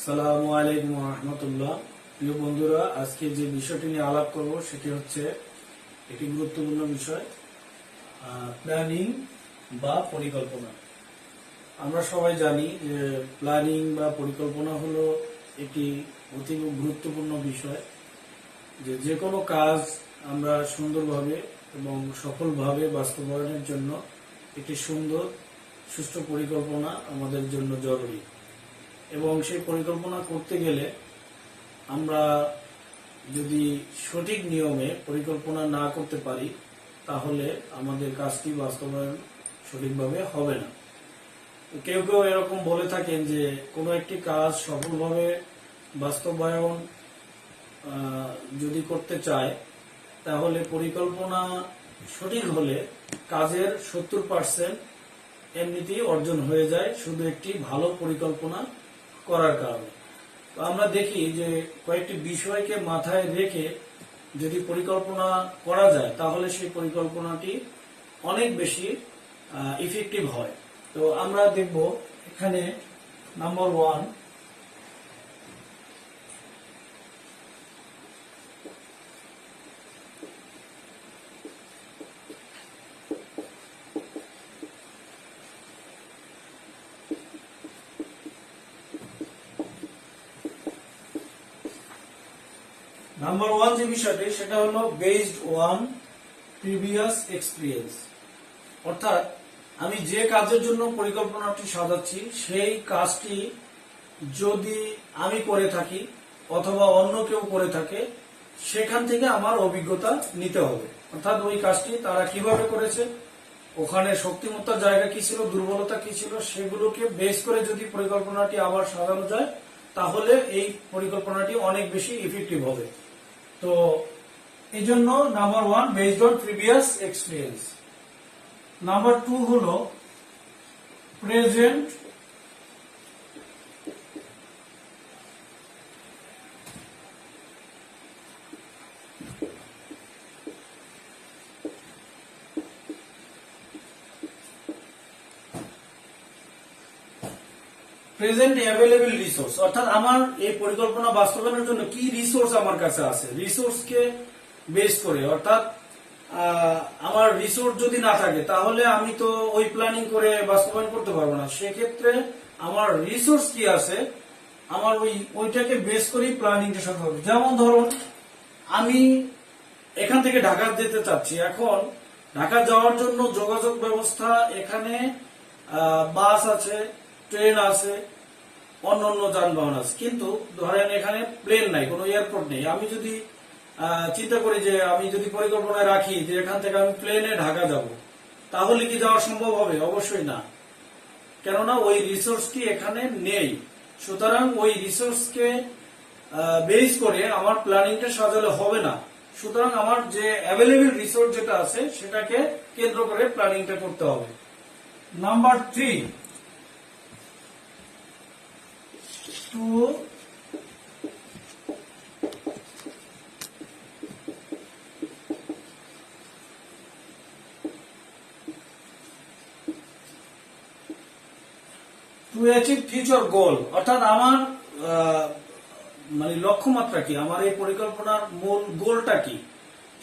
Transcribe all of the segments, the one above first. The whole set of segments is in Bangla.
আসসালামু আলাইকুম রহমতুল্লাহ। প্রিয় বন্ধুরা, আজকে যে বিষয়টি নিয়ে আলাপ করব সেটি হচ্ছে একটি গুরুত্বপূর্ণ বিষয়, প্ল্যানিং বা পরিকল্পনা। আমরা সবাই জানি যে প্ল্যানিং বা পরিকল্পনা হলো একটি অতি গুরুত্বপূর্ণ বিষয়। যে কোনো কাজ আমরা সুন্দরভাবে এবং সফলভাবে বাস্তবায়নের জন্য একটি সুন্দর সুষ্ঠু পরিকল্পনা আমাদের জন্য জরুরি। এবং সেই পরিকল্পনা করতে গেলে আমরা যদি সঠিক নিয়মে পরিকল্পনা না করতে পারি তাহলে আমাদের কাজটি বাস্তবায়ন সঠিকভাবে হবে না। কেউ কেউ এরকম বলে থাকেন যে কোনো একটি কাজ সফলভাবে বাস্তবায়ন যদি করতে চায় তাহলে পরিকল্পনা সঠিক হলে কাজের 70% এমনিতেই অর্জন হয়ে যায় শুধু একটি ভালো পরিকল্পনা করার কারণে। তো আমরা দেখি যে কয়েকটি বিষয়কে মাথায় রেখে যদি পরিকল্পনা করা যায় তাহলে সেই পরিকল্পনাটি অনেক বেশি ইফেক্টিভ হয়। তো আমরা দেখব এখানে নাম্বার 1, যে বিষয়টি সেটা হলো বেসড অন প্রিভিয়াস এক্সপিরিয়েন্স। অর্থাৎ আমি যে কাজের জন্য পরিকল্পনাটি সাজাচ্ছি সেই কাজটি যদি আমি করে থাকি অথবা অন্য কেউ করে থাকে সেখান থেকে আমার অভিজ্ঞতা নিতে হবে। অর্থাৎ ওই কাজটি তারা কিভাবে করেছে, ওখানে শক্তিমত্তার জায়গা কি ছিল, দুর্বলতা কি ছিল, সেগুলোকে বেস করে যদি পরিকল্পনাটি আবার সাজানো যায় তাহলে এই পরিকল্পনাটি অনেক বেশি ইফেক্টিভ হবে। তো এই জন্য number 1 based on previous experience. Number 2 হলো প্রেজেন্ট অ্যাভেলেবল রিসোর্স। অর্থাৎ আমার এই পরিকল্পনা বাস্তবায়নের জন্য কি রিসোর্স আমার কাছে আছে, রিসোর্সকে বেস করে। অর্থাৎ আমার রিসোর্স যদি না থাকে তাহলে আমি তো ওই প্ল্যানিং করে বাস্তবায়ন করতে পারবো না। সেক্ষেত্রে আমার রিসোর্স কি আছে আমার ওইটাকে বেস করেই প্ল্যানিংটা সাথে হবে। যেমন ধরুন আমি এখান থেকে ঢাকা যেতে চাচ্ছি, এখন ঢাকা যাওয়ার জন্য যোগাযোগ ব্যবস্থা এখানে বাস আছে, ট্রেন আছে, অন্যান্য যানবাহন আছে, কিন্তু ধরেন এখানে প্লেন নাই, কোনো এয়ারপোর্ট নেই। আমি যদি চিন্তা করি যে আমি যদি পরিকল্পনায় রাখি যে এখান থেকে আমি প্লেনে ঢাকা যাব, তাহলে কি যাওয়া সম্ভব হবে? অবশ্যই না, কেননা ওই রিসোর্সটি এখানে নেই। সুতরাং ওই রিসোর্সকে বেস করে আমার প্ল্যানিংটা সাজালে হবে না। সুতরাং আমার যে অ্যাভেলেবল রিসোর্স যেটা আছে সেটাকে কেন্দ্র করে প্ল্যানিংটা করতে হবে। Number 3, to achieve future goal। অর্থাৎ আমার মানে লক্ষ্যমাত্রা কি, আমার এই পরিকল্পনার মূল গোলটা কি,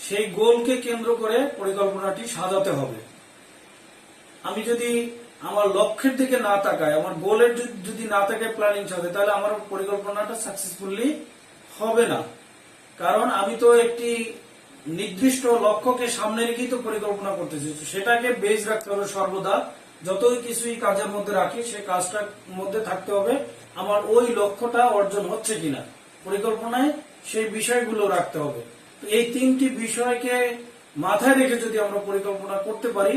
সেই গোলকে কেন্দ্র করে পরিকল্পনাটি সাজাতে হবে। আমি যদি আমার লক্ষ্যের দিকে না তাকায়, আমার গোলের যদি না তাকায় প্ল্যানিং সাথে, তাহলে আমার পরিকল্পনাটা সাকসেসফুলি হবে না। কারণ আমি তো একটি নির্দিষ্ট লক্ষ্যকে সামনে রেখেই তো পরিকল্পনা করতেছি, সেটাকে বেস রাখতে হবে সর্বদা। যতই কিছুই কাজের মধ্যে রাখি সে কাজটার মধ্যে থাকতে হবে আমার ওই লক্ষ্যটা অর্জন হচ্ছে কিনা, পরিকল্পনায় সেই বিষয়গুলো রাখতে হবে। তো এই 3টি বিষয়কে মাথায় রেখে যদি আমরা পরিকল্পনা করতে পারি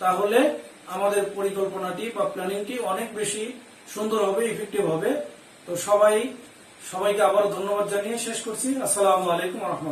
তাহলে আমাদের পরিকল্পনাটি বা প্ল্যানিংটি অনেক বেশি সুন্দর হবে, ইফেক্টিভ হবে। তো সবাইকে আবার ধন্যবাদ জানিয়ে শেষ করছি। আসসালামু আলাইকুম রহমতুল্লাহ।